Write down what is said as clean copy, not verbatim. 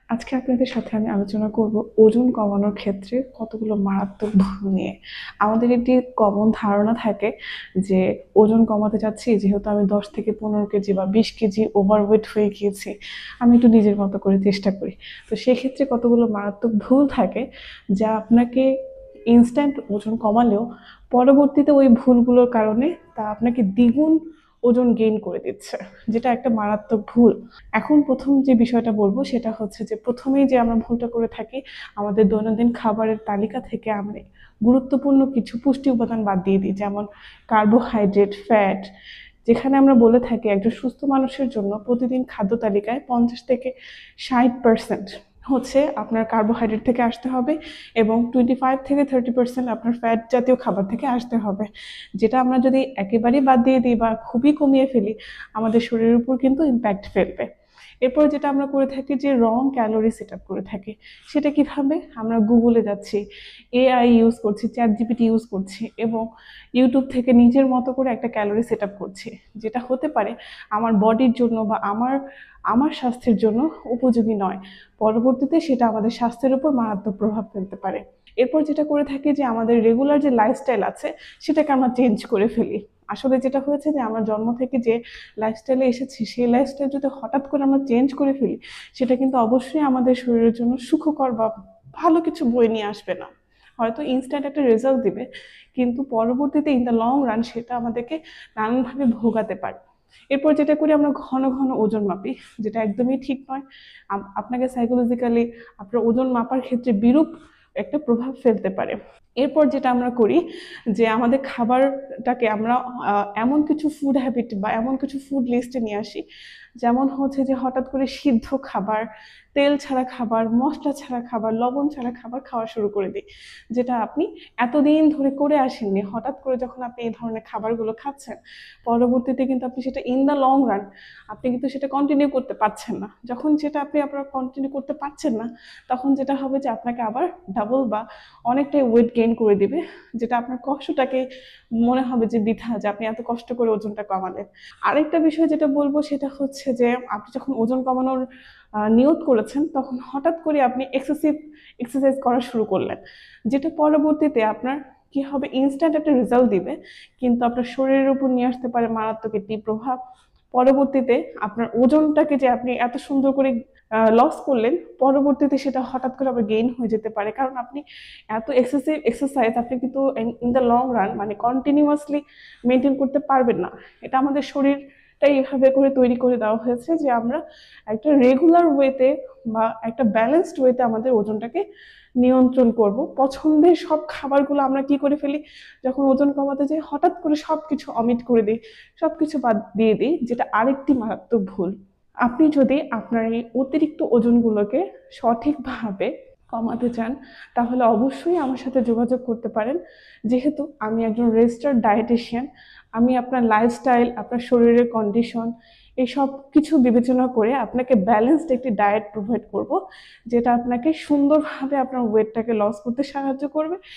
আজকে আপনাদের সাথে আমি আলোচনা করব ওজন কমানোর ক্ষেত্রে কতগুলো মারাত্মক ভুল নিয়ে। আমাদের একটি কমন ধারণা থাকে যে ওজন কমাতে চাচ্ছি, যেহেতু আমি 10 থেকে 15 কেজি বা 20 কেজি ওভারওয়েট হয়ে গিয়েছি, আমি একটু নিজের মতো করে চেষ্টা করি। তো সেক্ষেত্রে কতগুলো মারাত্মক ভুল থাকে যা আপনাকে ইনস্ট্যান্ট ওজন কমালেও পরবর্তীতে ওই ভুলগুলোর কারণে তা আপনাকে দ্বিগুণ ওজন গেইন করে দিচ্ছে, যেটা একটা মারাত্মক ভুল। এখন প্রথম যে বিষয়টা বলবো সেটা হচ্ছে যে প্রথমেই যে আমরা ভুলটা করে থাকি, আমাদের দৈনন্দিন খাবারের তালিকা থেকে আমরা গুরুত্বপূর্ণ কিছু পুষ্টি উপাদান বাদ দিয়ে দিই, যেমন কার্বোহাইড্রেট, ফ্যাট। যেখানে আমরা বলে থাকি একজন সুস্থ মানুষের জন্য প্রতিদিন খাদ্য তালিকায় 50 থেকে 60% হচ্ছে আপনার কার্বোহাইড্রেট থেকে আসতে হবে, এবং 25 থেকে 30% আপনার ফ্যাট জাতীয় খাবার থেকে আসতে হবে। যেটা আমরা যদি একেবারেই বাদ দিয়ে দিই বা খুবই কমিয়ে ফেলি, আমাদের শরীরের উপর কিন্তু ইম্প্যাক্ট ফেলবে। এরপর যেটা আমরা করে থাকি যে রং ক্যালোরি সেট আপ করে থাকি। সেটা কিভাবে? আমরা গুগলে যাচ্ছি, এআই ইউজ করছি, চ্যাট জিপিটি ইউজ করছি, এবং ইউটিউব থেকে নিজের মতো করে একটা ক্যালোরি সেট আপ করছি, যেটা হতে পারে আমার বডির জন্য বা আমার আমার স্বাস্থ্যের জন্য উপযোগী নয়। পরবর্তীতে সেটা আমাদের স্বাস্থ্যের উপর মারাত্মক প্রভাব ফেলতে পারে। এরপর যেটা করে থাকি যে আমাদের রেগুলার যে লাইফস্টাইল আছে সেটাকে আমরা চেঞ্জ করে ফেলি। আসলে যেটা হয়েছে যে আমরা জন্ম থেকে যে লাইফস্টাইলে এসেছি, সেই লাইফস্টাইল যদি হঠাৎ করে আমরা চেঞ্জ করে ফেলি, সেটা কিন্তু অবশ্যই আমাদের শরীরের জন্য সুখকর বা ভালো কিছু বয়ে নিয়ে আসবে না। হয়তো ইনস্ট্যান্ট একটা রেজাল্ট দিবে, কিন্তু পরবর্তীতে ইন দ্য লং রান সেটা আমাদেরকে নানানভাবে ভোগাতে পারে। এরপর যেটা করি, আমরা ঘন ঘন ওজন মাপি, যেটা একদমই ঠিক নয়। আপনাকে সাইকোলজিক্যালি আপনার ওজন মাপার ক্ষেত্রে বিরূপ একটা প্রভাব ফেলতে পারে। এরপর যেটা আমরা করি যে আমাদের খাবারটাকে আমরা এমন কিছু ফুড হ্যাবিট বা এমন কিছু ফুড লিস্টে নিয়ে আসি, যেমন হচ্ছে যে হঠাৎ করে সিদ্ধ খাবার, তেল ছাড়া খাবার, মশলা ছাড়া খাবার, লবণ ছাড়া খাবার খাওয়া শুরু করে দিই, যেটা আপনি এতদিন ধরে করে আসেননি। হঠাৎ করে যখন আপনি এই ধরনের খাবারগুলো খাচ্ছেন, পরবর্তীতে কিন্তু আপনি সেটা ইন দ্য লং রান আপনি কিন্তু সেটা কন্টিনিউ করতে পারছেন না। যখন সেটা আপনি আপনার কন্টিনিউ করতে পারছেন না, তখন যেটা হবে যে আপনাকে আবার ডাবল বা অনেকটাই ওয়েট গেইন করে দিবে, যেটা আপনার কষ্টটাকে মনে হবে যে বৃথা, যে আপনি এত কষ্ট করে ওজনটা কমালেন। আরেকটা বিষয় যেটা বলবো সেটা হচ্ছে যে আপনি যখন ওজন কমানোর নিয়ত করেছেন, তখন হঠাৎ করে আপনি এক্সেসিভ এক্সারসাইজ করা শুরু করলেন, যেটা পরবর্তীতে আপনার কি হবে, ইনস্ট্যান্ট একটা রেজাল্ট দিবে, কিন্তু আপনার শরীরের উপর নিয়ে আসতে পারে মারাত্মক একটি প্রভাব। পরবর্তীতে আপনার ওজনটাকে যে আপনি এত সুন্দর করে লস করলেন, পরবর্তীতে সেটা হঠাৎ করে আবার গেইন হয়ে যেতে পারে, কারণ আপনি এত এক্সেসিভ এক্সারসাইজ আপনি কিন্তু ইন দ্য লং রান মানে কন্টিনিউয়াসলি মেনটেন করতে পারবেন না। এটা আমাদের শরীরটাই এভাবে করে তৈরি করে দেওয়া হয়েছে যে আমরা একটা রেগুলার ওয়েতে বা একটা ব্যালেন্সড ওয়েতে আমাদের ওজনটাকে নিয়ন্ত্রণ করব। পছন্দের সব খাবারগুলো আমরা কি করে ফেলি, যখন ওজন কমাতে যাই হঠাৎ করে সবকিছু অমিট করে দিই, সবকিছু বাদ দিয়ে দিই, যেটা আরেকটি মারাত্মক ভুল। আপনি যদি আপনার এই অতিরিক্ত ওজনগুলোকে সঠিকভাবে কমাতে চান, তাহলে অবশ্যই আমার সাথে যোগাযোগ করতে পারেন। যেহেতু আমি একজন রেজিস্টার্ড ডায়েটিশিয়ান, আমি আপনার লাইফস্টাইল, আপনার শরীরের কন্ডিশন, এই সব কিছু বিবেচনা করে আপনাকে ব্যালেন্সড একটি ডায়েট প্রোভাইড করব, যেটা আপনাকে সুন্দরভাবে আপনার ওয়েটটাকে লস করতে সাহায্য করবে